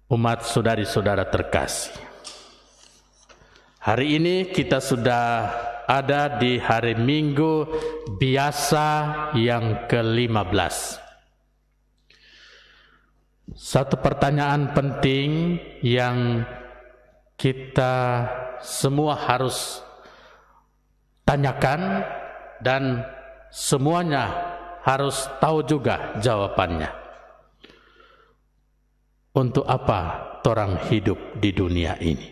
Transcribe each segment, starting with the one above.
Umat saudari-saudara terkasih, hari ini kita sudah ada di hari Minggu biasa yang ke-15. Satu pertanyaan penting yang kita semua harus tanyakan dan semuanya harus tahu juga jawabannya. Untuk apa torang hidup di dunia ini?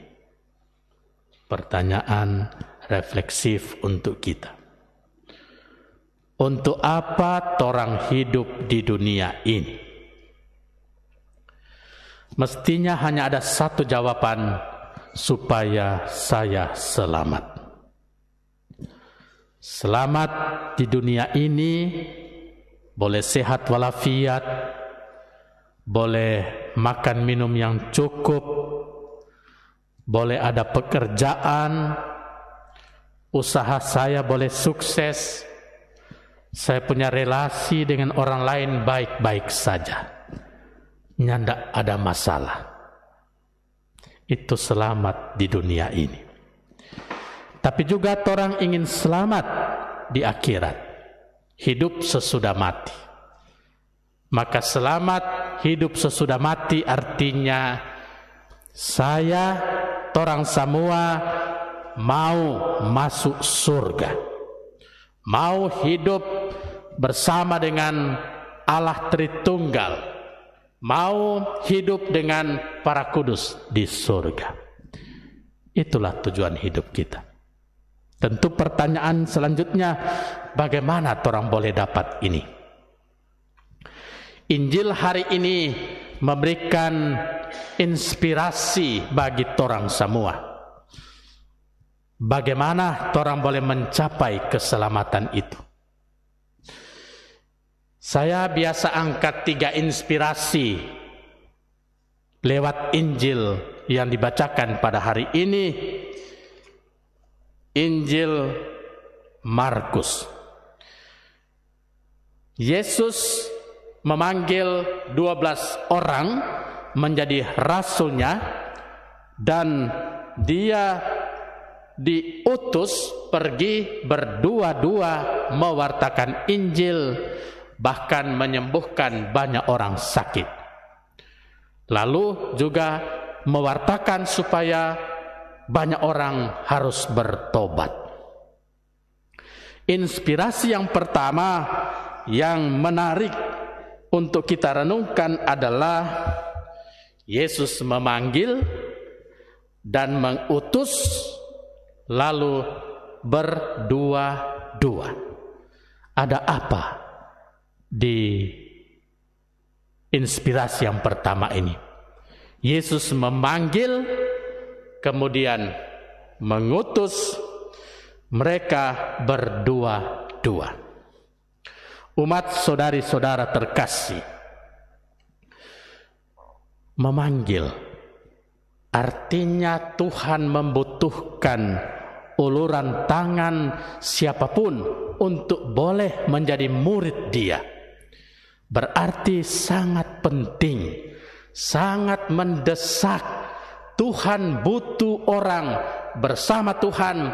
Pertanyaan refleksif untuk kita. Untuk apa torang hidup di dunia ini? Mestinya hanya ada satu jawaban, supaya saya selamat. Selamat di dunia ini, boleh sehat walafiat, boleh makan minum yang cukup, boleh ada pekerjaan, usaha saya boleh sukses, saya punya relasi dengan orang lain baik-baik saja, nyandak ada masalah. Itu selamat di dunia ini. Tapi juga orang ingin selamat di akhirat, hidup sesudah mati. Maka selamat hidup sesudah mati artinya saya, torang semua mau masuk surga, mau hidup bersama dengan Allah Tritunggal, mau hidup dengan para kudus di surga. Itulah tujuan hidup kita. Tentu pertanyaan selanjutnya, bagaimana torang boleh dapat ini? Injil hari ini memberikan inspirasi bagi torang semua. Bagaimana torang boleh mencapai keselamatan itu? Saya biasa angkat 3 inspirasi lewat Injil yang dibacakan pada hari ini. Injil Markus. Yesus memanggil 12 orang menjadi rasulnya, dan dia diutus pergi berdua-dua mewartakan Injil, bahkan menyembuhkan banyak orang sakit. Lalu juga mewartakan supaya banyak orang harus bertobat. Inspirasi yang pertama yang menarik untuk kita renungkan adalah Yesus memanggil dan mengutus, lalu berdua-dua. Ada apa di inspirasi yang pertama ini? Yesus memanggil, kemudian mengutus, mereka berdua-dua. Umat saudari-saudara terkasih, memanggil artinya Tuhan membutuhkan uluran tangan siapapun untuk boleh menjadi murid Dia. Berarti sangat penting, sangat mendesak. Tuhan butuh orang bersama Tuhan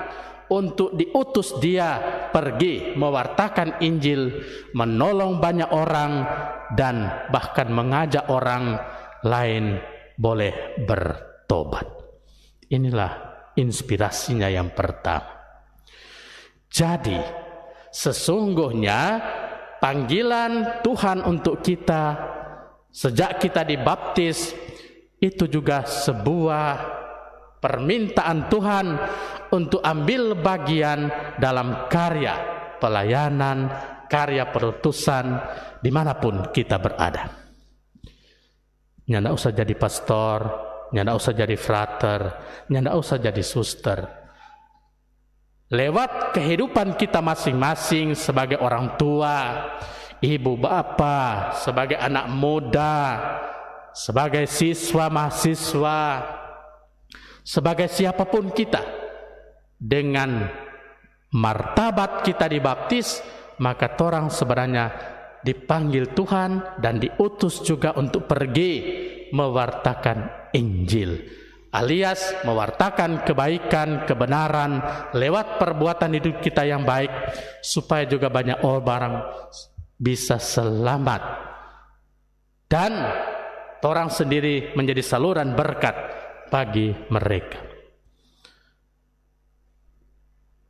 untuk diutus Dia pergi mewartakan Injil, menolong banyak orang, dan bahkan mengajak orang lain boleh bertobat. Inilah inspirasinya yang pertama. Jadi sesungguhnya panggilan Tuhan untuk kita sejak kita dibaptis itu juga sebuah permintaan Tuhan untuk ambil bagian dalam karya pelayanan, karya perutusan dimanapun kita berada. Nggak usah jadi pastor, nggak usah jadi frater, nggak usah jadi suster. Lewat kehidupan kita masing-masing sebagai orang tua, ibu bapa, sebagai anak muda, sebagai siswa mahasiswa, sebagai siapapun kita, dengan martabat kita dibaptis, maka orang sebenarnya dipanggil Tuhan dan diutus juga untuk pergi mewartakan Injil, alias mewartakan kebaikan, kebenaran lewat perbuatan hidup kita yang baik, supaya juga banyak orang bisa selamat dan orang sendiri menjadi saluran berkat bagi mereka.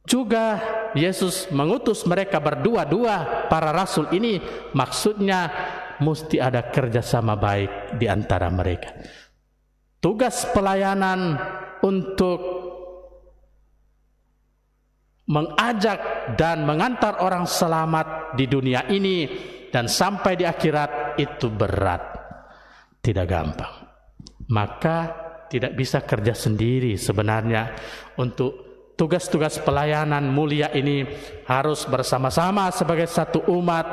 Juga Yesus mengutus mereka berdua-dua, para rasul ini, maksudnya mesti ada kerjasama baik di antara mereka. Tugas pelayanan untuk mengajak dan mengantar orang selamat di dunia ini dan sampai di akhirat itu berat, tidak gampang. Maka tidak bisa kerja sendiri sebenarnya. Untuk tugas-tugas pelayanan mulia ini harus bersama-sama sebagai satu umat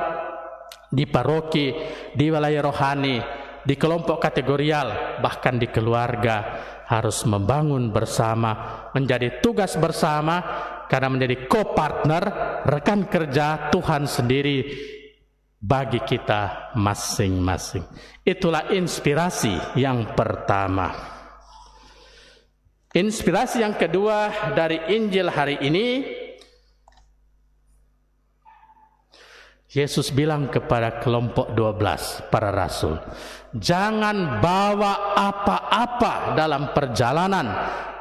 di paroki, di wilayah rohani, di kelompok kategorial, bahkan di keluarga, harus membangun bersama, menjadi tugas bersama, karena menjadi co-partner, rekan kerja Tuhan sendiri bagi kita masing-masing. Itulah inspirasi yang pertama. Inspirasi yang kedua dari Injil hari ini, Yesus bilang kepada kelompok 12 para rasul, jangan bawa apa-apa dalam perjalanan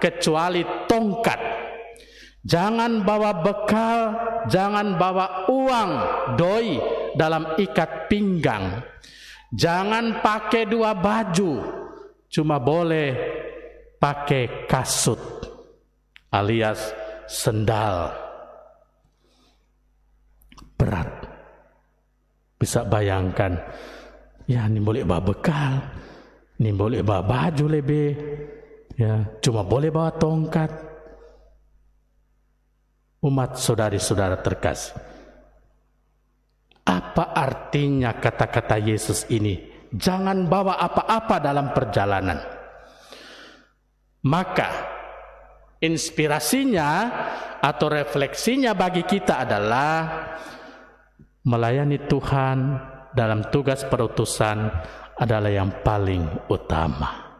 kecuali tongkat. Jangan bawa bekal, jangan bawa uang doi dalam ikat pinggang. Jangan pakai 2 baju, cuma boleh pakai kasut alias sendal. Berat. Bisa bayangkan, ya ini boleh bawa bekal, ini boleh bawa baju lebih, ya cuma boleh bawa tongkat. Umat saudari-saudara terkasih, apa artinya kata-kata Yesus ini? Jangan bawa apa-apa dalam perjalanan. Maka inspirasinya atau refleksinya bagi kita adalah melayani Tuhan dalam tugas perutusan adalah yang paling utama.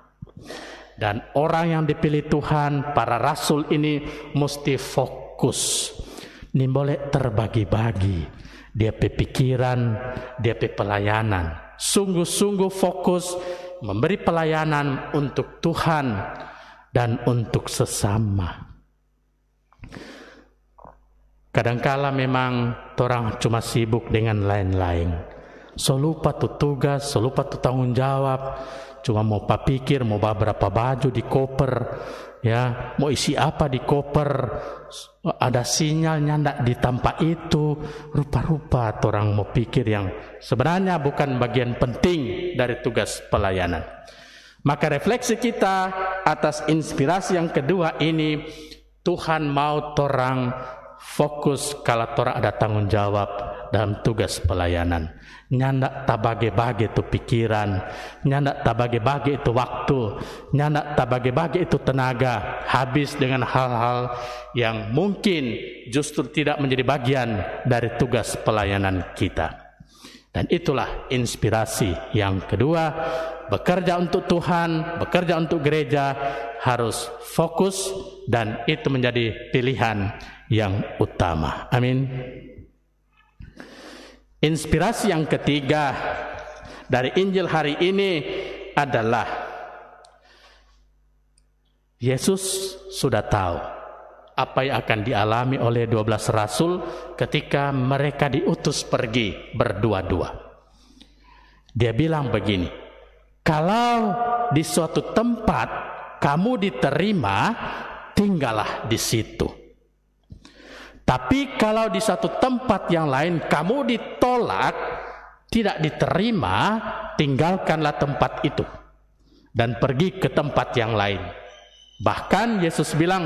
Dan orang yang dipilih Tuhan, para rasul ini mesti fokus. Ini boleh terbagi-bagi. Dia pikiran, dia pelayanan. Sungguh-sungguh fokus memberi pelayanan untuk Tuhan dan untuk sesama. Kadangkala memang orang cuma sibuk dengan lain-lain. So lupa tuh tugas, so lupa tuh tanggung jawab. Cuma mau pikir, mau bawa berapa baju di koper, ya, mau isi apa di koper. Ada sinyalnya ndak di tempat itu. Rupa-rupa orang mau pikir yang sebenarnya bukan bagian penting dari tugas pelayanan. Maka refleksi kita atas inspirasi yang kedua ini, Tuhan mau torang fokus kalau torang ada tanggung jawab dalam tugas pelayanan. Nyandak tabage-bage itu pikiran, nyandak tabage-bage itu waktu, nyandak tabage-bage itu tenaga, habis dengan hal-hal yang mungkin justru tidak menjadi bagian dari tugas pelayanan kita. Dan itulah inspirasi yang kedua, bekerja untuk Tuhan, bekerja untuk gereja harus fokus dan itu menjadi pilihan yang utama. Amin. Inspirasi yang ketiga dari Injil hari ini adalah Yesus sudah tahu apa yang akan dialami oleh 12 rasul ketika mereka diutus pergi berdua-dua. Dia bilang begini, kalau di suatu tempat kamu diterima, tinggallah di situ. Tapi kalau di satu tempat yang lain kamu ditolak, tidak diterima, tinggalkanlah tempat itu dan pergi ke tempat yang lain. Bahkan Yesus bilang,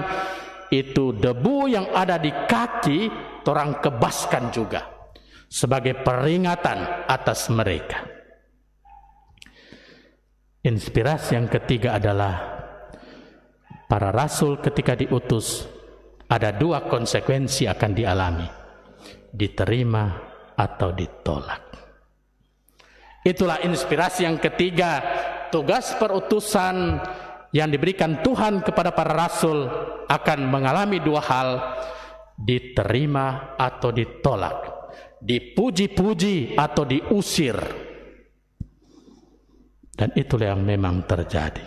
itu debu yang ada di kaki, orang kebaskan juga sebagai peringatan atas mereka. Inspirasi yang ketiga adalah para rasul ketika diutus, ada 2 konsekuensi akan dialami, diterima atau ditolak. Itulah inspirasi yang ketiga tugas perutusan yang diberikan Tuhan kepada para rasul akan mengalami dua hal, diterima atau ditolak, dipuji-puji atau diusir. Dan itulah yang memang terjadi.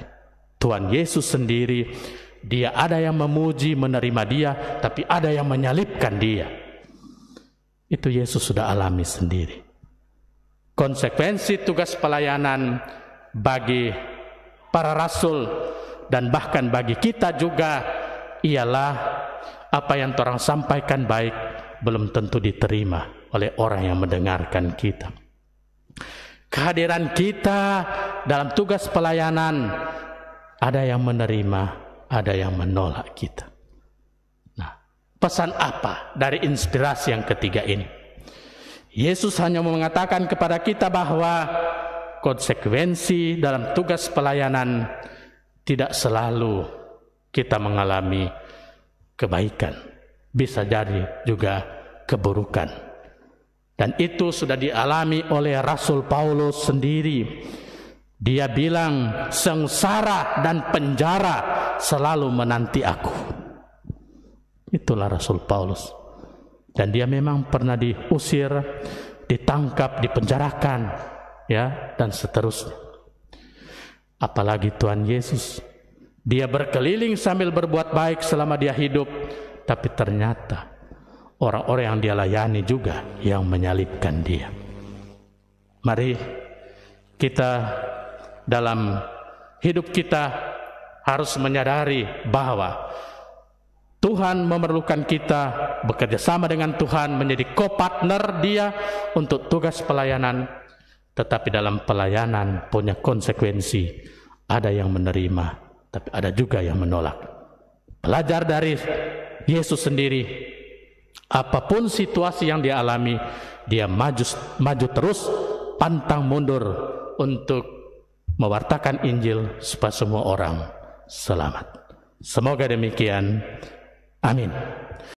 Tuhan Yesus sendiri, dia ada yang memuji, menerima dia, tapi ada yang menyalibkan dia. Itu Yesus sudah alami sendiri. Konsekuensi tugas pelayanan bagi para rasul dan bahkan bagi kita juga ialah apa yang orang sampaikan baik belum tentu diterima oleh orang yang mendengarkan kita. Kehadiran kita dalam tugas pelayanan, ada yang menerima, ada yang menolak kita. Nah, pesan apa dari inspirasi yang ketiga ini? Yesus hanya mengatakan kepada kita bahwa konsekuensi dalam tugas pelayanan tidak selalu kita mengalami kebaikan, bisa jadi juga keburukan. Dan itu sudah dialami oleh Rasul Paulus sendiri. Dia bilang, sengsara dan penjara selalu menanti aku. Itulah Rasul Paulus. Dan dia memang pernah diusir, ditangkap, dipenjarakan, ya, dan seterusnya. Apalagi Tuhan Yesus, dia berkeliling sambil berbuat baik selama dia hidup, tapi ternyata orang-orang yang dia layani juga yang menyalibkan dia. Mari kita dalam hidup kita harus menyadari bahwa Tuhan memerlukan kita bekerja sama dengan Tuhan, menjadi co-partner dia untuk tugas pelayanan. Tetapi dalam pelayanan punya konsekuensi, ada yang menerima, tapi ada juga yang menolak. Belajar dari Yesus sendiri, apapun situasi yang dia alami, dia maju terus, pantang mundur untuk mewartakan Injil supaya semua orang selamat. Semoga demikian. Amin.